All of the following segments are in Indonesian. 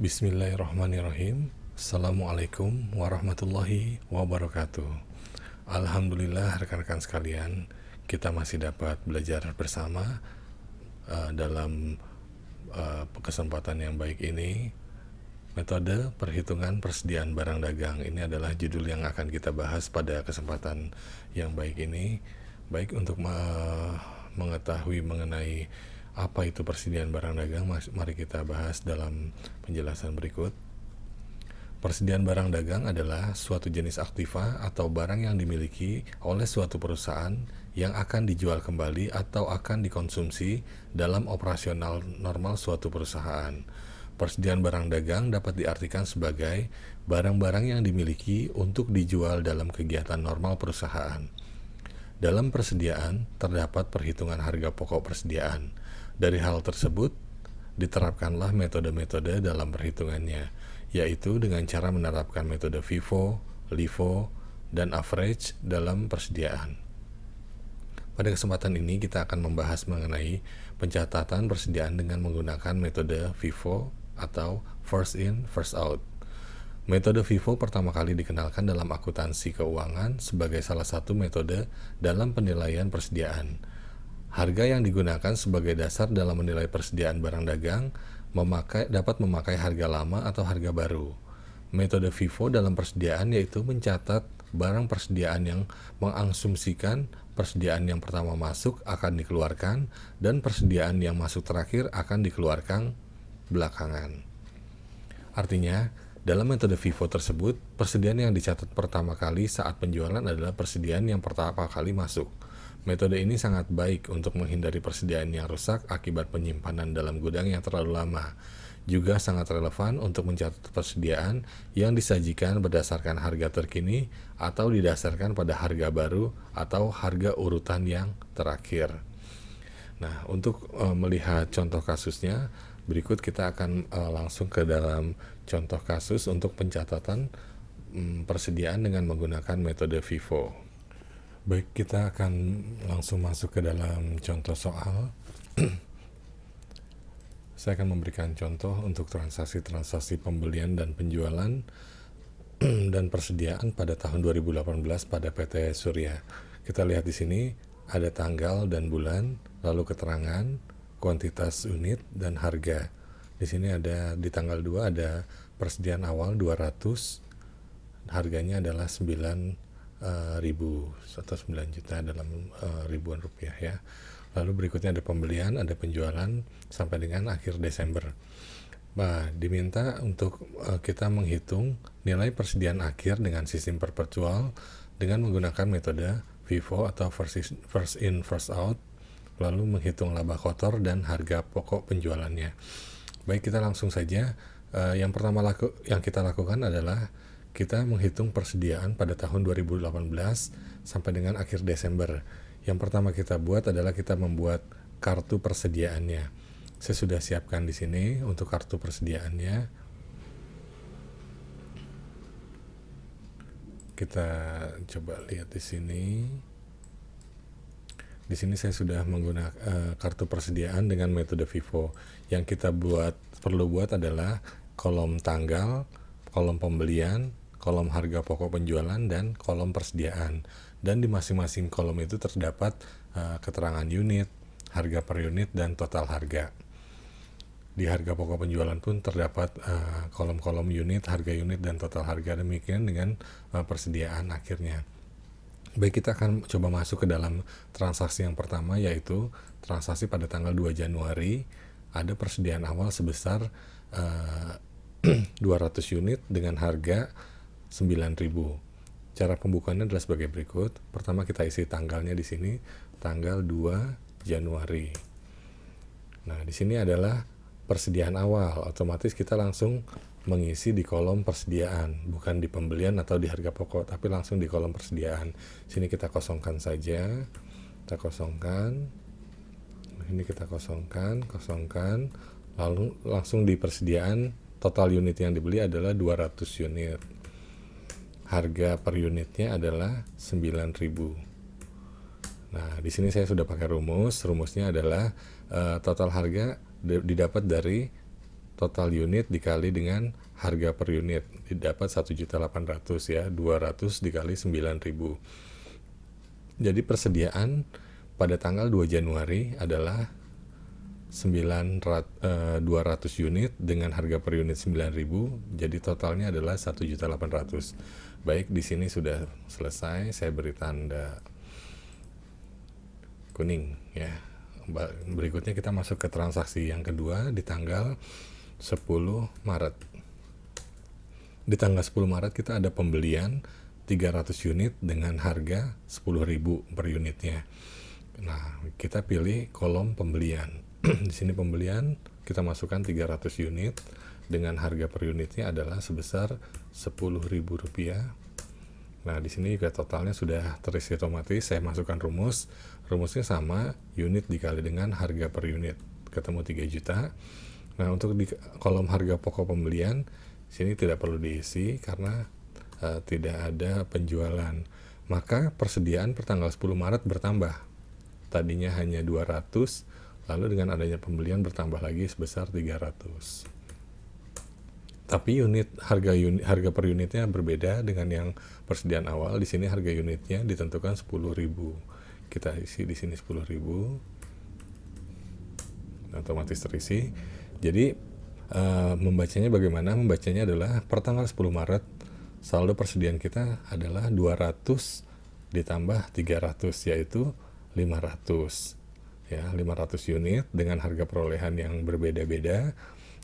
Bismillahirrahmanirrahim. Assalamualaikum warahmatullahi wabarakatuh. Alhamdulillah rekan-rekan sekalian, kita masih dapat belajar bersama dalam kesempatan yang baik ini. Metode perhitungan persediaan barang dagang, ini adalah judul yang akan kita bahas pada kesempatan yang baik ini. Baik, untuk mengetahui mengenai apa itu persediaan barang dagang, mari kita bahas dalam penjelasan berikut. Persediaan barang dagang adalah suatu jenis aktiva atau barang yang dimiliki oleh suatu perusahaan yang akan dijual kembali atau akan dikonsumsi dalam operasional normal suatu perusahaan. Persediaan barang dagang dapat diartikan sebagai barang-barang yang dimiliki untuk dijual dalam kegiatan normal perusahaan. Dalam persediaan terdapat perhitungan harga pokok persediaan. Dari hal tersebut, diterapkanlah metode-metode dalam perhitungannya, yaitu dengan cara menerapkan metode FIFO, LIFO, dan average dalam persediaan. Pada kesempatan ini kita akan membahas mengenai pencatatan persediaan dengan menggunakan metode FIFO atau first in, first out. Metode FIFO pertama kali dikenalkan dalam akuntansi keuangan sebagai salah satu metode dalam penilaian persediaan. Harga yang digunakan sebagai dasar dalam menilai persediaan barang dagang dapat memakai harga lama atau harga baru. Metode FIFO dalam persediaan yaitu mencatat barang persediaan yang mengasumsikan persediaan yang pertama masuk akan dikeluarkan dan persediaan yang masuk terakhir akan dikeluarkan belakangan. Artinya, dalam metode FIFO tersebut, persediaan yang dicatat pertama kali saat penjualan adalah persediaan yang pertama kali masuk. Metode ini sangat baik untuk menghindari persediaan yang rusak akibat penyimpanan dalam gudang yang terlalu lama. Juga sangat relevan untuk mencatat persediaan yang disajikan berdasarkan harga terkini atau didasarkan pada harga baru atau harga urutan yang terakhir. Nah, untuk melihat contoh kasusnya, berikut kita akan langsung ke dalam contoh kasus untuk pencatatan persediaan dengan menggunakan metode FIFO. Baik, kita akan langsung masuk ke dalam contoh soal. Saya akan memberikan contoh untuk transaksi-transaksi pembelian dan penjualan dan persediaan pada tahun 2018 pada PT Surya. Kita lihat di sini ada tanggal dan bulan, lalu keterangan, kuantitas unit, dan harga. Di sini ada di tanggal 2 ada persediaan awal 200, harganya adalah 9.000 atau 9 juta dalam ribuan rupiah ya. Lalu berikutnya ada pembelian, ada penjualan sampai dengan akhir Desember. Nah, diminta untuk kita menghitung nilai persediaan akhir dengan sistem perpetual dengan menggunakan metode FIFO atau first in, first out, lalu menghitung laba kotor dan harga pokok penjualannya. Baik, kita langsung saja. Yang pertama yang kita lakukan adalah kita menghitung persediaan pada tahun 2018 sampai dengan akhir Desember. Yang pertama kita buat adalah kita membuat kartu persediaannya. Saya sudah siapkan di sini untuk kartu persediaannya. Kita coba lihat di sini. Di sini saya sudah menggunakan kartu persediaan dengan metode FIFO. Yang kita perlu buat adalah kolom tanggal, kolom pembelian, kolom harga pokok penjualan, dan kolom persediaan. Dan di masing-masing kolom itu terdapat keterangan unit, harga per unit, dan total harga. Di harga pokok penjualan pun terdapat kolom-kolom unit, harga unit, dan total harga. Demikian dengan persediaan akhirnya. Baik, kita akan coba masuk ke dalam transaksi yang pertama, yaitu transaksi pada tanggal 2 Januari. Ada persediaan awal sebesar 200 unit dengan harga 9.000. Cara pembukaannya adalah sebagai berikut. Pertama kita isi tanggalnya di sini, tanggal 2 Januari. Nah, di sini adalah persediaan awal. Otomatis kita langsung mengisi di kolom persediaan, bukan di pembelian atau di harga pokok, tapi langsung di kolom persediaan. Sini kita kosongkan saja. Kita kosongkan. Ini kita kosongkan. Lalu langsung di persediaan, total unit yang dibeli adalah 200 unit. Harga per unitnya adalah 9.000. Nah, di sini saya sudah pakai rumus. Rumusnya adalah total harga didapat dari total unit dikali dengan harga per unit, didapat 1.800.000 ya, 200 dikali 9.000. Jadi persediaan pada tanggal 2 Januari adalah 200 unit dengan harga per unit 9.000, jadi totalnya adalah 1.800.000. Baik, di sini sudah selesai, saya beri tanda kuning ya. Berikutnya kita masuk ke transaksi yang kedua di tanggal 10 Maret. Di tanggal 10 Maret kita ada pembelian 300 unit dengan harga 10.000 per unitnya. Nah, kita pilih kolom pembelian. Di sini pembelian, kita masukkan 300 unit dengan harga per unitnya adalah sebesar Rp10.000. Nah, di sini juga totalnya sudah terisi otomatis. Saya masukkan rumus. Rumusnya sama, unit dikali dengan harga per unit, ketemu 3 juta. Nah, untuk di kolom harga pokok pembelian, sini tidak perlu diisi karena tidak ada penjualan. Maka persediaan per tanggal 10 Maret bertambah. Tadinya hanya 200, lalu dengan adanya pembelian bertambah lagi sebesar 300. Tapi harga per unitnya berbeda dengan yang persediaan awal. Di sini harga unitnya ditentukan 10.000. Kita isi di sini 10.000. Otomatis terisi. Jadi membacanya bagaimana? Membacanya adalah per tanggal 10 Maret saldo persediaan kita adalah 200 ditambah 300, yaitu 500. Ya, 500 unit dengan harga perolehan yang berbeda-beda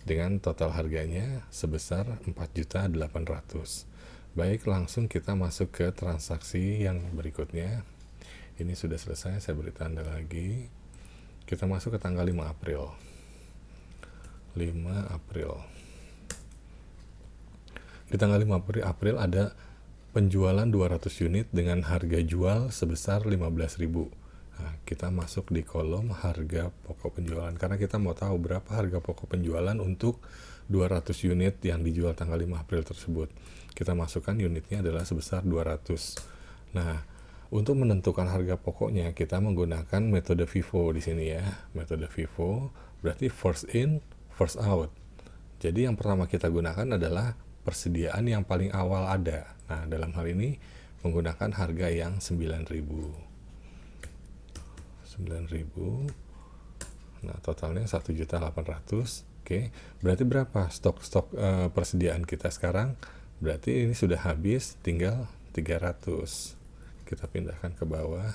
dengan total harganya sebesar 4.800.000. Baik, langsung kita masuk ke transaksi yang berikutnya. Ini sudah selesai, saya beri tanda lagi. Kita masuk ke tanggal 5 April. 5 April. Di tanggal 5 April ada penjualan 200 unit dengan harga jual sebesar 15.000. Nah, kita masuk di kolom harga pokok penjualan karena kita mau tahu berapa harga pokok penjualan untuk 200 unit yang dijual tanggal 5 April tersebut. Kita masukkan unitnya adalah sebesar 200. Nah, untuk menentukan harga pokoknya kita menggunakan metode FIFO di sini ya. Metode FIFO berarti first in, first out. Jadi yang pertama kita gunakan adalah persediaan yang paling awal ada. Nah, dalam hal ini menggunakan harga yang 9.000. Nah, totalnya 1.800.000. Oke, berarti berapa stok persediaan kita sekarang? Berarti ini sudah habis, tinggal 300. Kita pindahkan ke bawah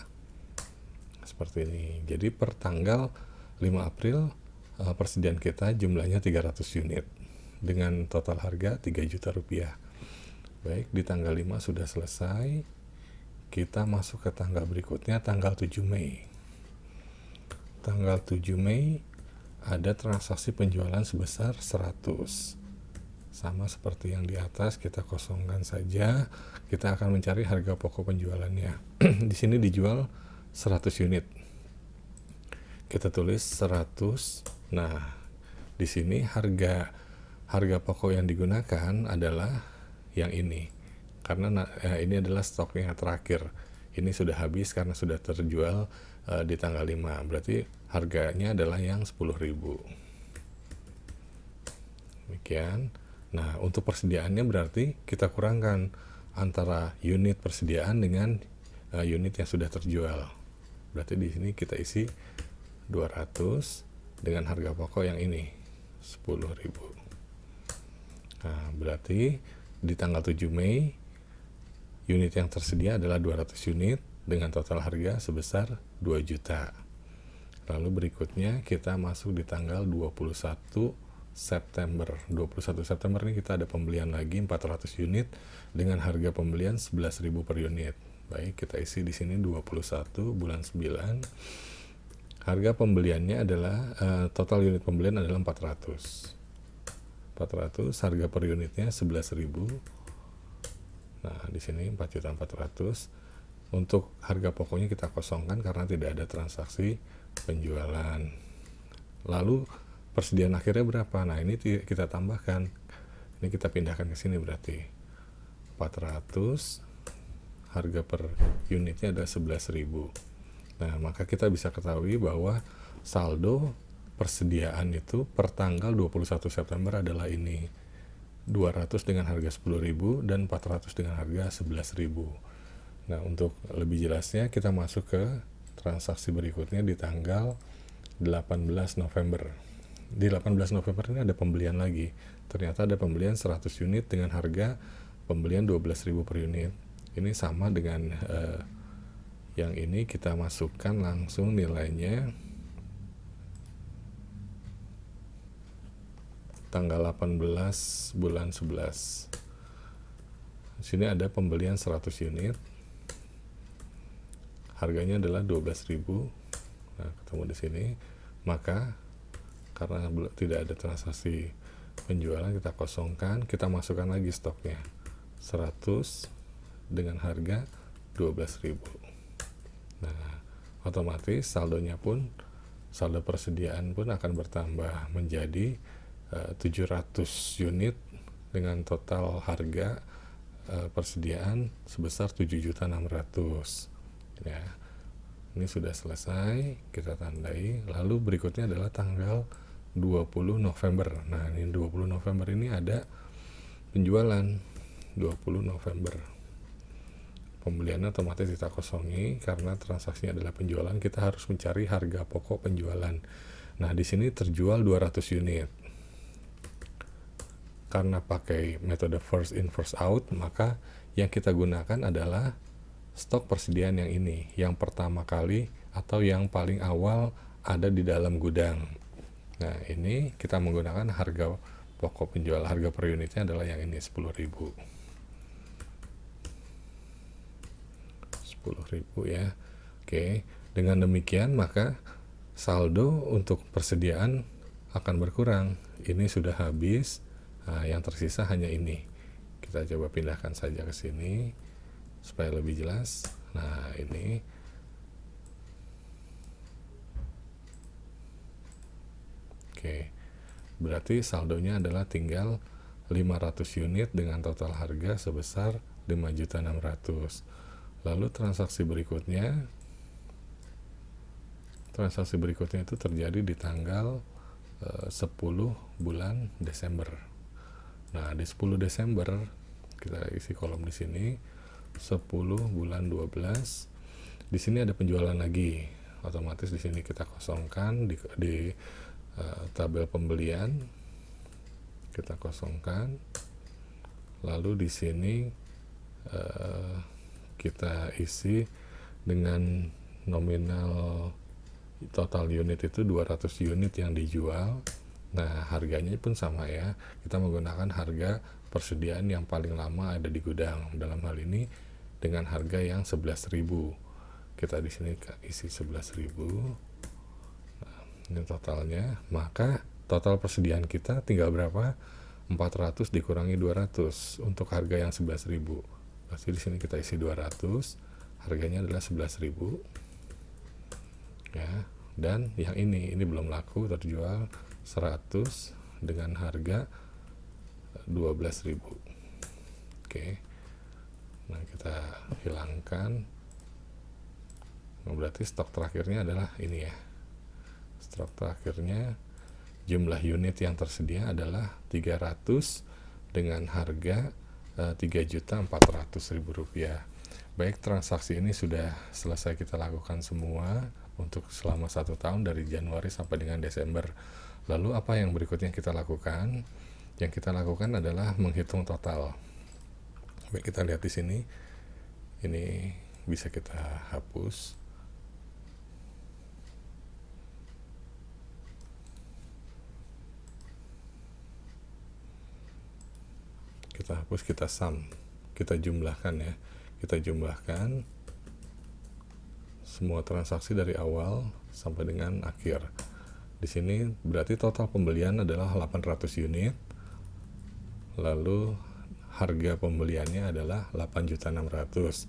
seperti ini. Jadi per tanggal 5 April persediaan kita jumlahnya 300 unit dengan total harga 3 juta rupiah. Baik, di tanggal 5 sudah selesai. Kita masuk ke tanggal berikutnya, tanggal 7 Mei. Tanggal 7 Mei ada transaksi penjualan sebesar 100. Sama seperti yang di atas, kita kosongkan saja. Kita akan mencari harga pokok penjualannya. Di sini dijual 100 unit. Kita tulis 100. Nah, di sini harga pokok yang digunakan adalah yang ini. Karena ini adalah stoknya terakhir. Ini sudah habis karena sudah terjual di tanggal 5. Berarti harganya adalah yang 10.000. Demikian. Nah, untuk persediaannya berarti kita kurangkan antara unit persediaan dengan unit yang sudah terjual. Berarti di sini kita isi 200 dengan harga pokok yang ini 10.000. Nah, berarti di tanggal 7 Mei unit yang tersedia adalah 200 unit dengan total harga sebesar 2 juta. Lalu berikutnya kita masuk di tanggal 21 September. 21 September ini kita ada pembelian lagi 400 unit dengan harga pembelian 11.000 per unit. Baik, kita isi di sini 21 bulan 9. Harga pembeliannya adalah total unit pembelian adalah 400. Harga per unitnya 11.000. Nah, di sini 4.400.000. Untuk harga pokoknya kita kosongkan karena tidak ada transaksi penjualan. Lalu persediaan akhirnya berapa? Nah, ini kita tambahkan. Ini kita pindahkan ke sini berarti 400. Harga per unitnya ada 11.000. Nah, maka kita bisa ketahui bahwa saldo persediaan itu per tanggal 21 September adalah ini, 200 dengan harga 10.000 dan 400 dengan harga 11.000. Nah, untuk lebih jelasnya kita masuk ke transaksi berikutnya di tanggal 18 November. Di 18 November ini ada pembelian lagi. Ternyata ada pembelian 100 unit dengan harga pembelian 12.000 per unit. Ini sama dengan yang ini, kita masukkan langsung nilainya tanggal 18 bulan 11. Di sini ada pembelian 100 unit. Harganya adalah 12.000. Nah, ketemu di sini. Maka karena tidak ada transaksi penjualan, kita kosongkan, kita masukkan lagi stoknya 100 dengan harga 12.000. Nah, otomatis saldonya pun, saldo persediaan pun akan bertambah menjadi 700 unit dengan total harga persediaan sebesar 7.600.000. Ya, ini sudah selesai, kita tandai. Lalu berikutnya adalah tanggal 20 November. Nah, ini 20 November ini ada penjualan 20 November. Pembeliannya otomatis kita kosongi karena transaksinya adalah penjualan, kita harus mencari harga pokok penjualan. Nah, di sini terjual 200 unit. Karena pakai metode first in first out, maka yang kita gunakan adalah stok persediaan yang ini, yang pertama kali atau yang paling awal ada di dalam gudang. Nah, ini kita menggunakan harga pokok penjual, harga per unitnya adalah yang ini, 10.000. 10.000 ya. Oke, dengan demikian maka saldo untuk persediaan akan berkurang. Ini sudah habis. Nah, yang tersisa hanya ini. Kita coba pindahkan saja ke sini supaya lebih jelas. Nah, ini oke. Berarti saldonya adalah tinggal 500 unit dengan total harga sebesar 5.600.000. Lalu transaksi berikutnya itu terjadi di tanggal 10 bulan Desember. Nah, di 10 Desember kita isi kolom di sini, 10 bulan 12. Di sini ada penjualan lagi. Otomatis di sini kita kosongkan di tabel pembelian. Kita kosongkan. Lalu di sini kita isi dengan nominal total unit itu 200 unit yang dijual. Nah, harganya pun sama ya. Kita menggunakan harga persediaan yang paling lama ada di gudang. Dalam hal ini dengan harga yang 11.000. Kita di sini isi 11.000. Nah, ini totalnya. Maka total persediaan kita tinggal berapa? 400 dikurangi 200 untuk harga yang 11.000. Pasti di sini kita isi 200, harganya adalah 11.000. Ya, dan yang ini belum laku, terjual 100 dengan harga 12.000. Oke. Nah, kita hilangkan. Nah, berarti stok terakhirnya adalah ini ya. Stok terakhirnya jumlah unit yang tersedia adalah 300 dengan harga 3.400.000 rupiah. Baik, transaksi ini sudah selesai kita lakukan semua untuk selama 1 tahun dari Januari sampai dengan Desember. Lalu apa yang berikutnya kita lakukan? Yang kita lakukan adalah menghitung total. Baik, kita lihat di sini. Ini bisa kita hapus. Kita hapus, kita sum, kita jumlahkan ya. Kita jumlahkan semua transaksi dari awal sampai dengan akhir. Di sini berarti total pembelian adalah 800 unit. Lalu harga pembeliannya adalah 8.600.000.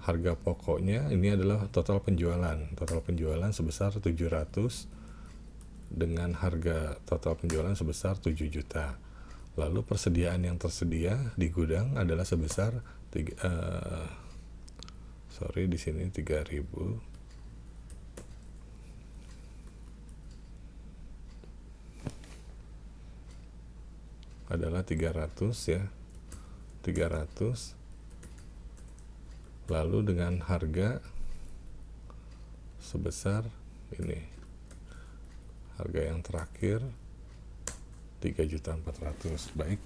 Harga pokoknya ini adalah total penjualan. Total penjualan sebesar 700 dengan harga total penjualan sebesar 7 juta. Lalu persediaan yang tersedia di gudang adalah sebesar di sini 3.000. adalah 300 ya, 300. Lalu dengan harga sebesar ini, harga yang terakhir 3.400.000. Baik,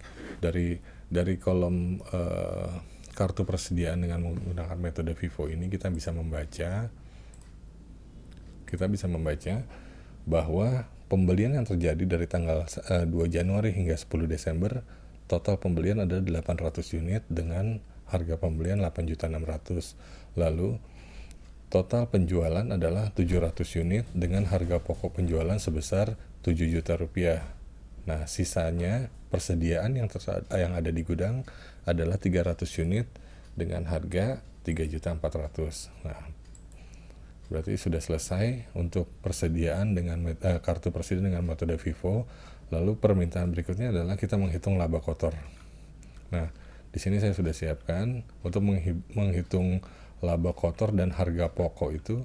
dari kolom kartu persediaan dengan menggunakan metode FIFO ini kita bisa membaca bahwa pembelian yang terjadi dari tanggal 2 Januari hingga 10 Desember, total pembelian ada 800 unit dengan harga pembelian 8.600.000. Lalu total penjualan adalah 700 unit dengan harga pokok penjualan sebesar 7 juta rupiah. Nah, sisanya persediaan yang ada di gudang adalah 300 unit dengan harga 3.400.000. Nah, berarti sudah selesai untuk persediaan dengan kartu persediaan dengan metode FIFO. Lalu permintaan berikutnya adalah kita menghitung laba kotor. Nah, di sini saya sudah siapkan untuk menghitung laba kotor dan harga pokok itu.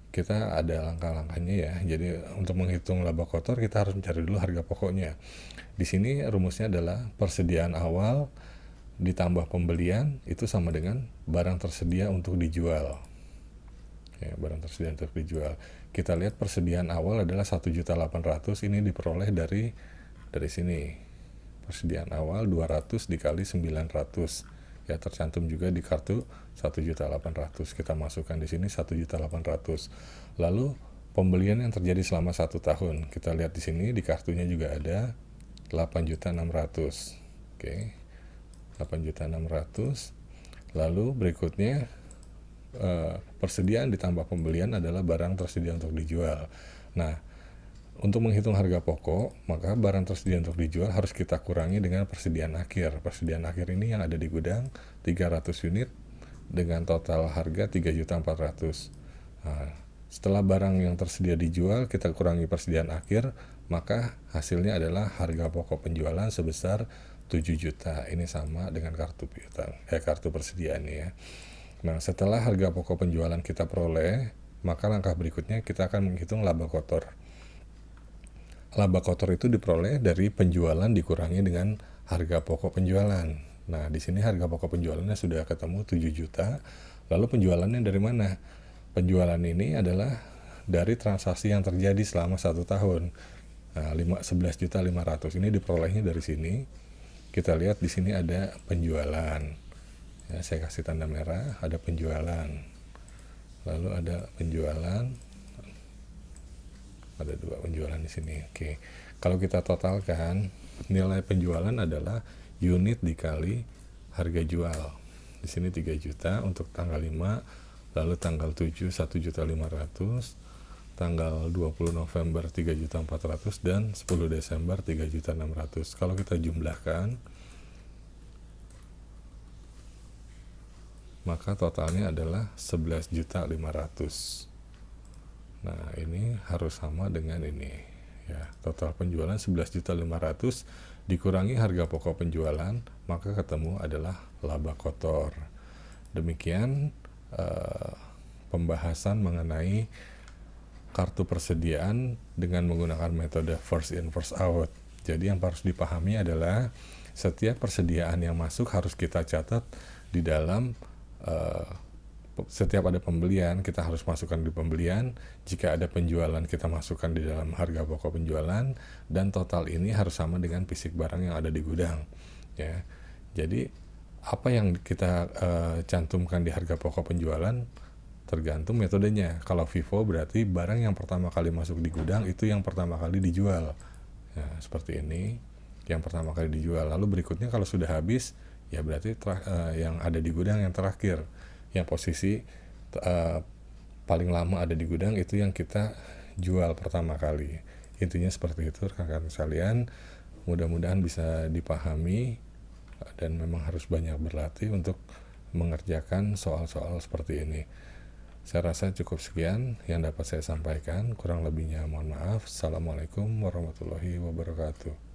Kita ada langkah-langkahnya ya. Jadi untuk menghitung laba kotor kita harus mencari dulu harga pokoknya. Di sini rumusnya adalah persediaan awal ditambah pembelian itu sama dengan barang tersedia untuk dijual. Ya, barang tersedia untuk dijual. Kita lihat persediaan awal adalah 1.800.000, ini diperoleh dari sini. Persediaan awal 200 dikali 900. Ya, tercantum juga di kartu 1.800.000. Kita masukkan di sini 1.800.000. Lalu pembelian yang terjadi selama 1 tahun. Kita lihat di sini di kartunya juga ada 8.600.000. Oke. 8.600.000. Lalu berikutnya persediaan ditambah pembelian adalah barang tersedia untuk dijual. Nah, untuk menghitung harga pokok, maka barang tersedia untuk dijual harus kita kurangi dengan persediaan akhir. Persediaan akhir ini yang ada di gudang 300 unit dengan total harga 3.400.000. Nah, setelah barang yang tersedia dijual kita kurangi persediaan akhir, maka hasilnya adalah harga pokok penjualan sebesar 7 juta. Ini sama dengan kartu persediaan ya. Nah, setelah harga pokok penjualan kita peroleh, maka langkah berikutnya kita akan menghitung laba kotor. Laba kotor itu diperoleh dari penjualan dikurangi dengan harga pokok penjualan. Nah, di sini harga pokok penjualannya sudah ketemu 7 juta. Lalu penjualannya dari mana? Penjualan ini adalah dari transaksi yang terjadi selama 1 tahun. Nah, 11.500.000 ini diperolehnya dari sini. Kita lihat di sini ada penjualan. Ya, saya kasih tanda merah, ada penjualan. Lalu ada penjualan. Ada 2 penjualan di sini. Oke. Kalau kita totalkan, nilai penjualan adalah unit dikali harga jual. Di sini 3 juta untuk tanggal 5, lalu tanggal 7 1.500.000, tanggal 20 November 3.400.000 dan 10 Desember 3.600.000. Kalau kita jumlahkan, maka totalnya adalah 11.500.000. Nah, ini harus sama dengan ini ya. Total penjualan 11.500.000 dikurangi harga pokok penjualan, maka ketemu adalah laba kotor. Demikian pembahasan mengenai kartu persediaan dengan menggunakan metode first in first out. Jadi yang harus dipahami adalah setiap persediaan yang masuk harus kita catat di dalam setiap ada pembelian kita harus masukkan di pembelian, jika ada penjualan kita masukkan di dalam harga pokok penjualan, dan total ini harus sama dengan fisik barang yang ada di gudang ya. Jadi apa yang kita cantumkan di harga pokok penjualan tergantung metodenya. Kalau FIFO berarti barang yang pertama kali masuk di gudang itu yang pertama kali dijual ya, seperti ini, yang pertama kali dijual. Lalu berikutnya kalau sudah habis ya berarti yang ada di gudang yang terakhir, yang posisi paling lama ada di gudang itu yang kita jual pertama kali. Intinya seperti itu rekan-rekan sekalian. Mudah-mudahan bisa dipahami dan memang harus banyak berlatih untuk mengerjakan soal-soal seperti ini. Saya rasa cukup sekian yang dapat saya sampaikan. Kurang lebihnya mohon maaf. Assalamualaikum warahmatullahi wabarakatuh.